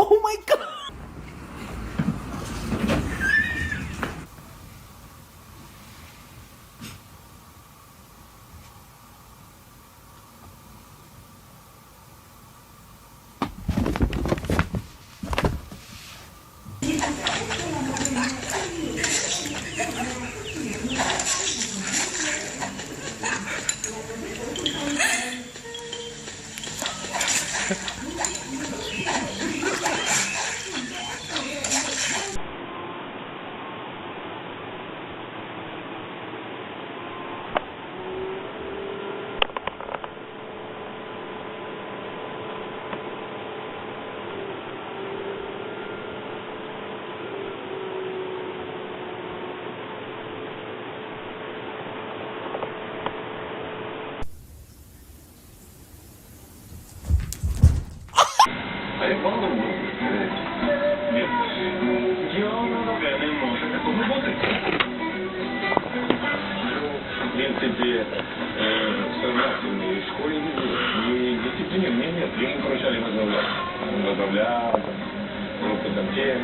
Oh my god! А як вам думаю? Ні. Я не можу такого бути. В принципе, сознательный школьник и дисциплины нет. Ему поручали возглавлять. Возглавлять, группы там тех,